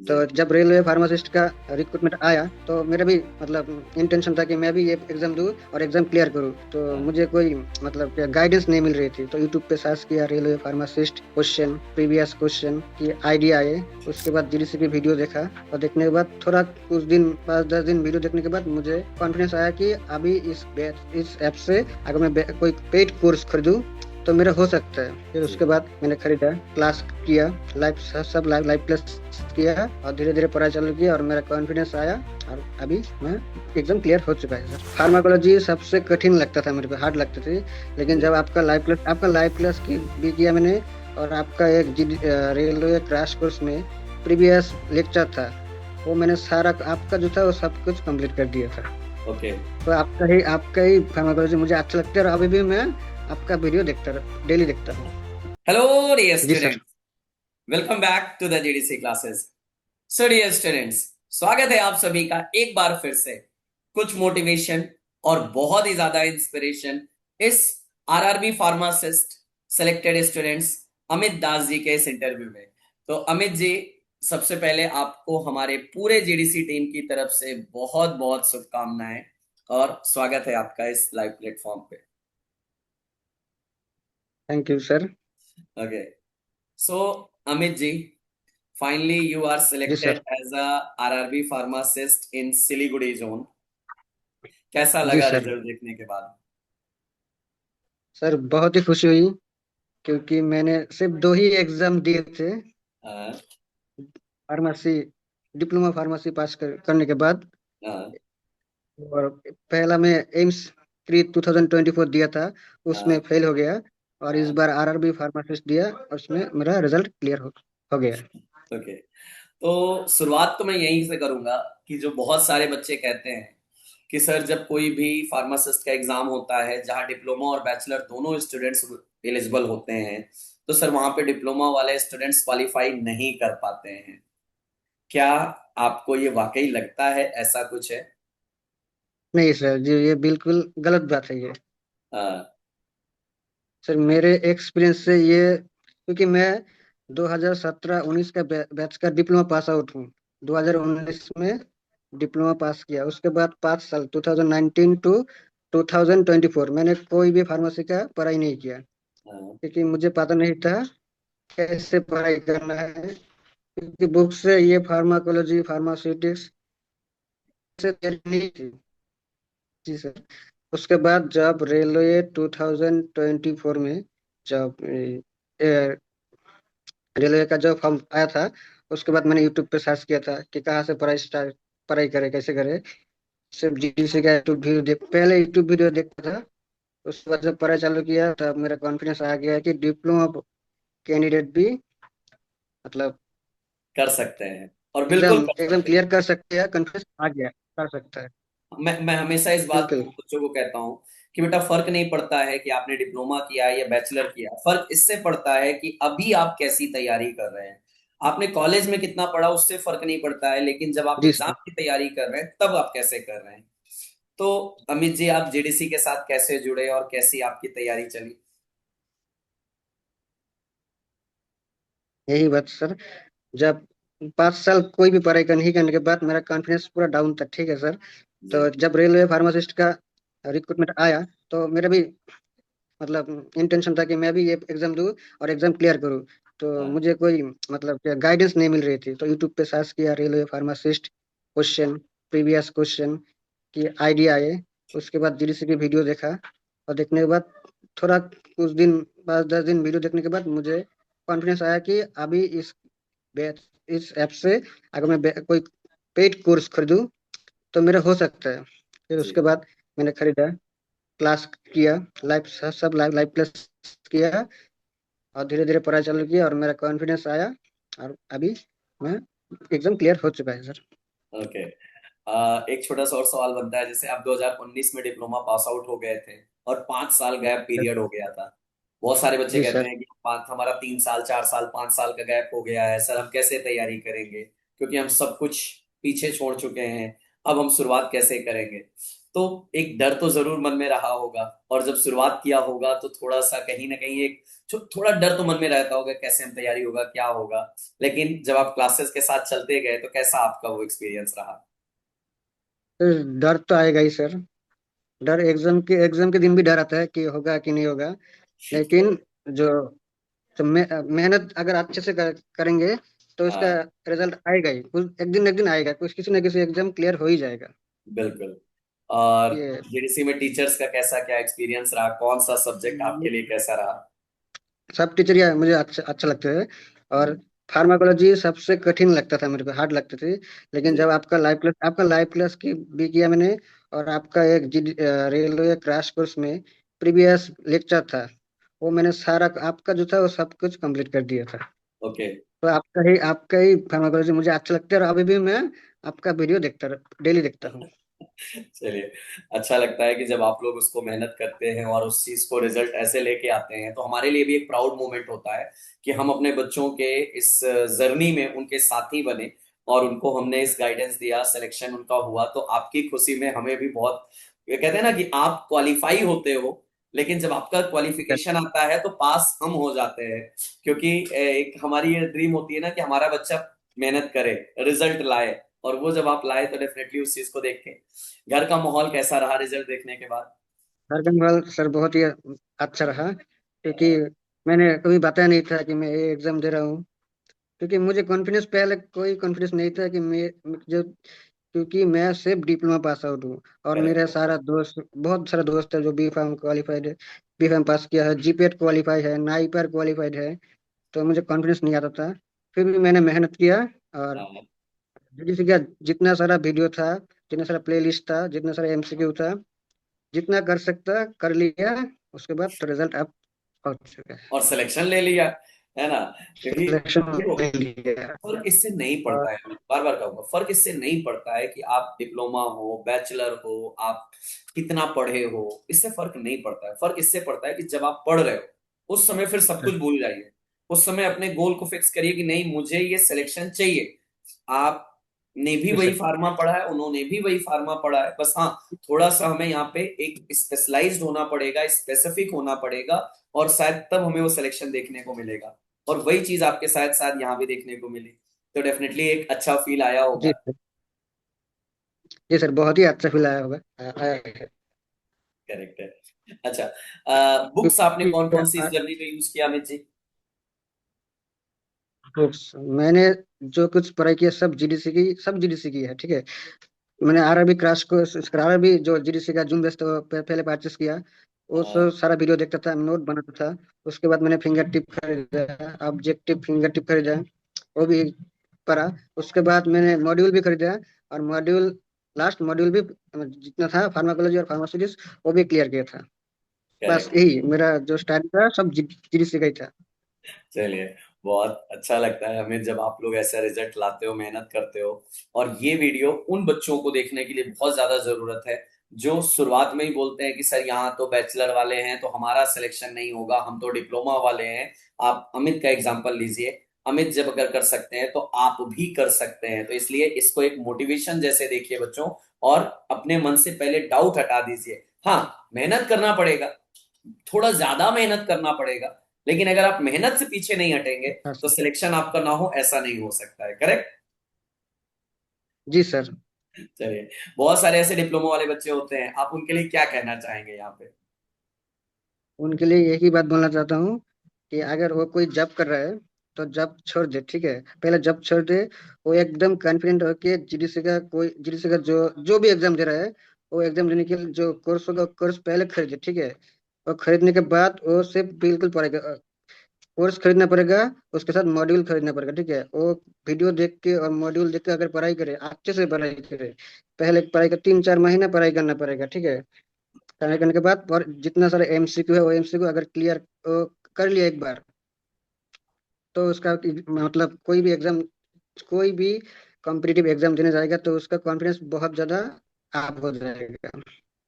तो जी। जब railway pharmacist का रिक्रूटमेंट आया तो मेरा भी मतलब इंटेंशन था कि मैं भी ये एग्जाम दूं और एग्जाम क्लियर करूं। तो हाँ। मुझे कोई मतलब गाइडेंस नहीं मिल रही थी, तो यूट्यूब पे सर्च किया railway pharmacist question, previous question की आइडिया आए। उसके बाद जीडीसी की वीडियो देखा, और देखने के बाद थोड़ा कुछ दिन 5-10 दिन वीडियो देखने के बाद मुझे कॉन्फिडेंस आया कि अभी इस ऐप से अगर मैं कोई पेड कोर्स खरीदूं तो मेरा हो सकता है। फिर जी। उसके बाद मैंने खरीदा, क्लास किया, लाइव सब लाइव लाइव क्लास किया, और धीरे धीरे पढ़ाई चालू किया और मेरा कॉन्फिडेंस आया। और अभी मैं एकदम क्लियर हो चुका है सर। फार्माकोलॉजी सबसे कठिन लगता था मेरे को, हार्ड लगती थी। लेकिन जी। जब आपका लाइव क्लास की भी किया मैंने, और आपका एक रेलवे क्रैश कोर्स में प्रीवियस लेक्चर था, वो मैंने सारा आपका जो था वो सब कुछ कंप्लीट कर दिया था। ओके। तो आपका ही फार्माकोलॉजी मुझे अच्छा लगता है, और अभी भी मैं आपका वीडियो देखता डेली देखता हूँ। हेलो डियर जी sir. Students, welcome back to the GDC classes. So dear students, स्वागत है आप सभी का एक बार फिर से कुछ मोटिवेशन और बहुत ही ज्यादा इंस्पिरेशन इस RRB pharmacist selected students Amit Das ji के इस इंटरव्यू में। तो अमित जी, सबसे पहले आपको हमारे पूरे जीडीसी टीम की तरफ से बहुत बहुत शुभकामनाएं और स्वागत है आपका इस लाइव प्लेटफॉर्म पे। Thank you sir. Okay. So Amit ji, finally you are जी selected sir. as a RRB pharmacist in Siliguri zone. कैसा जी लगा सर। रिजल्ट देखने के बाद? सर बहुत ही खुशी हुई, क्योंकि मैंने सिर्फ 2 ही एग्जाम दिए थे। हाँ। फार्मेसी, डिप्लोमा फार्मेसी पास करने के बाद। हाँ। और पहला मैं एम्स प्री 2024 दिया था, उसमें हाँ। फेल हो गया। और इस हाँ। बार आरआरबी फार्मासिस्ट दिया, उसमें मेरा रिजल्ट क्लियर हो गया। ओके। तो शुरुआत तो मैं यहीं से करूंगा कि जो बहुत सारे बच्चे कहते हैं कि सर, जब कोई भी फार्मासिस्ट का एग्जाम होता है जहां डिप्लोमा और बैचलर दोनों स्टूडेंट्स एलिजिबल होते हैं, तो सर वहां पे डिप्लोमा वाले स्टूडेंट्स क्वालिफाई नहीं कर पाते हैं। क्या आपको ये वाकई लगता है ऐसा कुछ है? नहीं सर जी, ये बिल्कुल गलत बात है ये। हाँ। सर मेरे एक्सपीरियंस से ये, क्योंकि मैं 2017-19 का बैच का डिप्लोमा पास आउट हूँ। 2019 में डिप्लोमा पास किया, उसके बाद 5 साल 2019 टू 2024 मैंने कोई भी फार्मेसी का पढ़ाई नहीं किया, हाँ। क्योंकि मुझे पता नहीं था कैसे पढ़ाई करना है। क्योंकि बुक से ये फार्माकोलॉजी फार्मास्यूटिक्स से तैयारी नहीं थी। जी सर। उसके बाद जब रेलवे 2024 में, जब रेलवे का जब फॉर्म आया था, उसके बाद मैंने यूट्यूब पे सर्च किया था कि कहाँ से पढ़ाई करे, कैसे करे। सिर्फ जीडीसी का यूट्यूब वीडियो पहले यूट्यूब वीडियो देखता था। उसके बाद जब पढ़ाई चालू किया तब मेरा कॉन्फिडेंस आ गया कि डिप्लोमा कैंडिडेट भी मतलब कर सकते हैं और एग्जाम बिल्कुल कर एग्जाम सकते हैं। क्लियर कर सकते हैं, कॉन्फिडेंस आ गया, कर सकता है। मैं हमेशा इस बात को बिल्कुल। बच्चों को कहता हूँ कि बेटा, फर्क नहीं पड़ता है कि आपने डिप्लोमा किया है या बैचलर किया, फर्क इससे पड़ता है कि अभी आप कैसी तैयारी कर रहे हैं। आपने कॉलेज में कितना पढ़ा उससे फर्क नहीं पड़ता है, लेकिन जब आप जी एग्जाम सर। की तैयारी कर रहे हैं तब आप कैसे कर रहे हैं। तो अमित जी, आप जेडीसी के साथ कैसे जुड़े और कैसी आपकी तैयारी चली? यही बात सर। जब 5 साल कोई भी पढ़ाई नहीं करने के बाद मेरा कॉन्फिडेंस पूरा डाउन था, ठीक है सर। जी। तो जब रेलवे फार्मासिस्ट का रिक्रूटमेंट आया तो मेरा भी मतलब इंटेंशन था कि मैं भी ये एग्जाम दूं और एग्जाम क्लियर करूं। तो हाँ। मुझे कोई मतलब गाइडेंस नहीं मिल रही थी, तो यूट्यूब पे सर्च किया railway pharmacist question, previous question की आइडिया आए। उसके बाद जीडीसी की वीडियो देखा, और देखने के बाद थोड़ा कुछ दिन 5-10 दिन वीडियो देखने के बाद मुझे कॉन्फिडेंस आया कि अभी इस ऐप से अगर मैं कोई पेड कोर्स खरीदूं तो मेरा हो सकता है। फिर जी। उसके बाद मैंने खरीदा, क्लास किया, लाइव सब लाइव लाइव क्लास किया, और धीरे धीरे पढ़ाई चालू किया और मेरा कॉन्फिडेंस आया। और अभी मैं एकदम क्लियर हो चुका है सर। ओके। एक छोटा सा और सवाल बनता है, जैसे आप 2019 में डिप्लोमा पास आउट हो गए थे और 5 साल गैप पीरियड हो गया था। बहुत सारे बच्चे जी कहते सर। हैं कि हमारा 3 साल 4 साल 5 साल का गैप हो गया है, सर हम कैसे तैयारी करेंगे क्योंकि हम सब कुछ पीछे छोड़ चुके हैं। अब हम शुरुआत कैसे करेंगे। तो एक डर तो जरूर मन में रहा होगा, और जब शुरुआत किया होगा तो थोड़ा सा कहीं ना कहीं एक थोड़ा डर तो मन में रहता होगा, कैसे हम तैयारी होगा, क्या होगा। लेकिन जब आप क्लासेस के साथ चलते गए तो कैसा आपका वो एक्सपीरियंस रहा। तो डर तो आएगा ही सर। डर एग्जाम के दिन भी डर आता है कि होगा कि नहीं होगा। लेकिन जो तो मेहनत अगर अच्छे से करेंगे तो इसका हाँ, रिजल्ट आएगा ही, कुछ एक दिन आएगा, कुछ किसी ना किसी एग्जाम क्लियर हो ही जाएगा। बिल्कुल। और ये जीडीसी में टीचर्स का कैसा क्या एक्सपीरियंस रहा, कौन सा सब्जेक्ट आपके लिए कैसा रहा। सब टीचर या मुझे अच्छा अच्छा लगते हैं। और फार्माकोलॉजी सबसे कठिन लगता था मेरे को, हार्ड लगती थी। लेकिन जी। जब आपका लाइव क्लास की भी किया मैंने, और आपका एक रेलवे क्रैश कोर्स में प्रीवियस लेक्चर था, वो मैंने सारा आपका जो था वो सब कुछ कंप्लीट कर दिया था। ओके। तो आपका ही फार्माकोलॉजी मुझे अच्छा लगता है, और अभी भी मैं आपका वीडियो डेली देखता हूँ। चलिए, अच्छा लगता है कि जब आप लोग उसको मेहनत करते हैं और उस चीज को रिजल्ट ऐसे लेके आते हैं, तो हमारे लिए भी एक प्राउड मोमेंट होता है कि हम अपने बच्चों के इस जर्नी में उनके साथी बने, और उनको हमने इस गाइडेंस दिया, सिलेक्शन उनका हुआ, तो आपकी खुशी में हमें भी बहुत, ये कहते हैं ना कि आप क्वालिफाई होते हो, लेकिन जब आपका क्वालिफिकेशन आता है तो पास हम हो जाते हैं। क्योंकि एक हमारी ये ड्रीम होती है ना कि हमारा बच्चा मेहनत करे, रिजल्ट लाए, और वो जब आप लाए तो डेफिनेटली उस चीज को देख के घर का माहौल कैसा रहा रिजल्ट देखने के बाद। झारखंड सर बहुत ही अच्छा रहा, क्योंकि मैंने कभी बताया नहीं था कि मैं ये एग्जाम दे रहा हूँ। क्योंकि मुझे कॉन्फिडेंस, पहले कोई कॉन्फिडेंस नहीं था कि जो क्योंकि मैं सिर्फ डिप्लोमा पास आउट हूँ, और मेरा करेक्ट। सारा दोस्त, बहुत सारा दोस्त है जो बी फार्म क्वालिफाइड है, बी फार्म पास किया है, जीपीएट क्वालिफाइड है, नाइपर क्वालिफाइड है। तो मुझे कॉन्फिडेंस नहीं आता था। फिर भी मैंने मेहनत किया, और हाँ, जैसे क्या, जितना सारा वीडियो था, जितना सारा प्ले लिस्ट था, जितना सारा एमसीक्यू था, जितना कर सकता कर लिया। उसके बाद तो रिजल्ट अब पहुंच चुका है। और सिलेक्शन ले लिया, है ना। क्योंकि सिलेक्शन देखो, ले लिया। फर्क इससे नहीं और पड़ता है, मैं बार बार कहूंगा, फर्क इससे नहीं पड़ता है कि आप डिप्लोमा हो, बैचलर हो, आप कितना पढ़े हो, इससे फर्क नहीं पड़ता है। फर्क इससे पड़ता है कि जब आप पढ़ रहे हो उस समय फिर सब कुछ भूल जाइए। उस समय अपने गोल को फिक्स करिए कि नहीं, मुझे ये सिलेक्शन चाहिए। आपने भी जी वही सर। फार्मा पढ़ा है, उन्होंने भी वही फार्मा पढ़ा है, बस हाँ, थोड़ा सा हमें यहाँ पे एक स्पेशलाइज्ड होना पड़ेगा, स्पेसिफिक होना पड़ेगा, और शायद तब हमें वो सिलेक्शन देखने को मिलेगा। और वही चीज आपके साथ साथ यहाँ भी देखने को मिली, तो डेफिनेटली एक अच्छा फील आया जी होगा। सर। जी सर, बहुत ही अच्छा फील आया होगा, आया है। करेक्ट है। अच्छा, बुक्स आपने क्योंकि कौन कौन सी इस जर्नी में यूज किया अमित जी। मैंने जो कुछ पढ़ाई किया सब जीडीसी की है, ठीक है। मैंने आरआरबी क्रैश कोर्स, आरआरबी जो जीडीसी का जूम बेस्ड पहले परचेस किया। वो हाँ, सब सारा वीडियो देखता था, नोट बनाता था। उसके बाद मैंने फिंगर टिप खरीदा, ऑब्जेक्टिव फिंगर टिप खरीदा, वो भी पढ़ा। उसके बाद मैंने मॉड्यूल भी खरीदा, और लास्ट मॉड्यूल भी जितना था फार्माकोलॉजी और फार्मास्यूटिक्स, वो भी क्लियर किया था। बस करेक्ट। यही मेरा जो स्टार्ट था, सब जीडीसी का ही था। चलिए, बहुत अच्छा लगता है हमें जब आप लोग ऐसा रिजल्ट लाते हो, मेहनत करते हो। और ये वीडियो उन बच्चों को देखने के लिए बहुत ज्यादा जरूरत है जो शुरुआत में ही बोलते हैं कि सर यहाँ तो बैचलर वाले हैं तो हमारा सिलेक्शन नहीं होगा, हम तो डिप्लोमा वाले हैं। आप अमित का एग्जाम्पल लीजिए, अमित जब अगर कर सकते हैं तो आप भी कर सकते हैं। तो इसलिए इसको एक मोटिवेशन जैसे देखिए बच्चों, और अपने मन से पहले डाउट हटा दीजिए। हाँ, मेहनत करना पड़ेगा, थोड़ा ज्यादा मेहनत करना पड़ेगा, लेकिन अगर आप मेहनत से पीछे नहीं हटेंगे हाँ तो सर। सिलेक्शन आपका ना हो, ऐसा नहीं हो सकता है। करेक्ट। जी सर। चलिए, बहुत सारे ऐसे डिप्लोमा वाले बच्चे होते हैं, आप उनके लिए क्या कहना चाहेंगे यहाँ पे। उनके लिए यही बात बोलना चाहता हूँ कि अगर वो कोई जॉब कर रहा है तो जॉब छोड़ दे, ठीक है। पहले जॉब छोड़ दे, वो एकदम कॉन्फिडेंट होके जीडीसी का जो जो भी एग्जाम दे रहा है, वो एग्जाम देने के लिए जो कोर्स होगा, कोर्स पहले खरीदे, ठीक है। और खरीदने के बाद वो सिर्फ बिल्कुल पढ़ेगा। कोर्स खरीदना पड़ेगा, उसके साथ मॉड्यूल खरीदना पड़ेगा, ठीक है। वो वीडियो देख के और मॉड्यूल देख के अगर पढ़ाई करे, अच्छे से पढ़ाई करे, पहले पढ़ाई का 3-4 महीना पढ़ाई करना पड़ेगा, ठीक है। पढ़ाई करने के बाद और जितना सारा एमसीक्यू है, वो एमसीक्यू अगर क्लियर कर लिया एक बार, तो उसका मतलब कोई भी कॉम्पिटिटिव एग्जाम देने जाएगा तो उसका कॉन्फिडेंस बहुत ज्यादा अप हो जाएगा।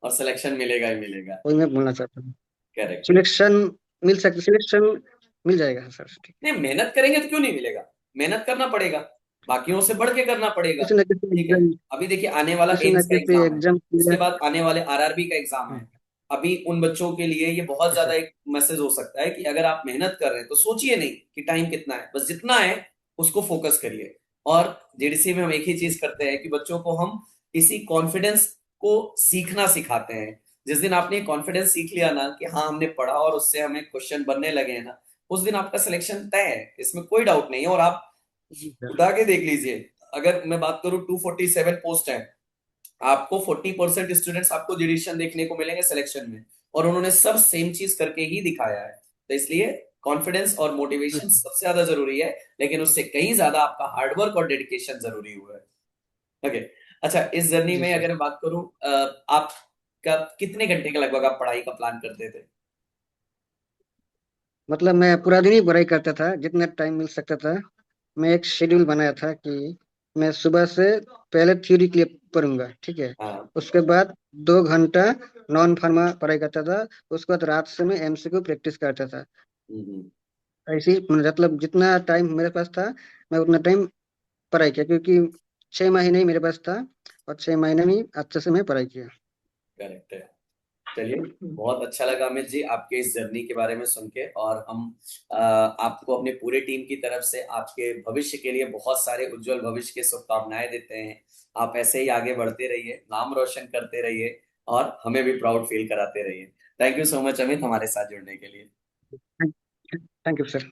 और सिलेक्शन मिलेगा ही मिलेगा। वही मैं बोलना चाहता हूँ। करेक्ट है। सिलेक्शन सिलेक्शन मिल जाएगा सर, ठीक। नहीं, मेहनत करेंगे तो क्यों नहीं मिलेगा, मेहनत करना पड़ेगा। बाकियों से बढ़ के करना पड़ेगा। किसी न किसी ठीक है, एग्जाम, अभी देखिए आने वाला किसी न एम्स का किसी एग्जाम है, एग्जाम उसके क्लियर। बाद आने वाले आरआरबी का एग्जाम है। अभी उन बच्चों के लिए ये बहुत जी ज्यादा सर। एक मैसेज हो सकता है कि अगर आप मेहनत कर रहे हैं तो सोचिए नहीं कि टाइम कितना है, बस जितना है उसको फोकस करिए। और जेडीसी में हम एक ही चीज करते हैं कि बच्चों को हम इसी कॉन्फिडेंस को सीखना सिखाते हैं। जिस दिन आपने कॉन्फिडेंस सीख लिया ना कि हाँ हमने पढ़ा और उससे हमें क्वेश्चन बनने लगे हैं ना, उस दिन आपका सिलेक्शन तय है, इसमें कोई डाउट नहीं है। और आप जी सर। उठा के देख लीजिए, अगर मैं बात करूं 247 पोस्ट है, आपको 40% स्टूडेंट्स आपको डिलीशन देखने को मिलेंगे सिलेक्शन में, और उन्होंने सब सेम चीज करके ही दिखाया है। तो इसलिए कॉन्फिडेंस और जी मोटिवेशन सर। सबसे ज्यादा जरूरी है, लेकिन उससे कहीं ज्यादा आपका हार्डवर्क और डेडिकेशन जरूरी हुआ है। ओके। अच्छा, इस जर्नी जी में सर। अगर मैं बात करूं, आपका कितने घंटे का लगभग आप पढ़ाई का प्लान करते थे? मतलब मैं पूरा दिन ही पढ़ाई करता था, जितना टाइम मिल सकता था। मैं एक शेड्यूल बनाया था कि मैं सुबह से पहले थ्योरी के लिए पढ़ूंगा, ठीक है। हाँ। उसके बाद 2 घंटा नॉन फार्मा पढ़ाई करता था। उसके बाद रात से मैं एमसीक्यू प्रैक्टिस करता था। हम्म। ऐसे ही मतलब जितना टाइम मेरे पास था, मैं उतना टाइम पढ़ाई किया, क्योंकि 6 महीने ही मेरे पास था। और 6 महीने में ही अच्छे से मैं पढ़ाई किया। करेक्ट है। चलिए, बहुत अच्छा लगा अमित जी आपके इस जर्नी के बारे में सुन के। और हम आपको अपने पूरे टीम की तरफ से आपके भविष्य के लिए बहुत सारे उज्जवल भविष्य की शुभकामनाएं देते हैं। आप ऐसे ही आगे बढ़ते रहिए, नाम रोशन करते रहिए, और हमें भी प्राउड फील कराते रहिए। Thank you so much Amit हमारे साथ जुड़ने के लिए। Thank you sir.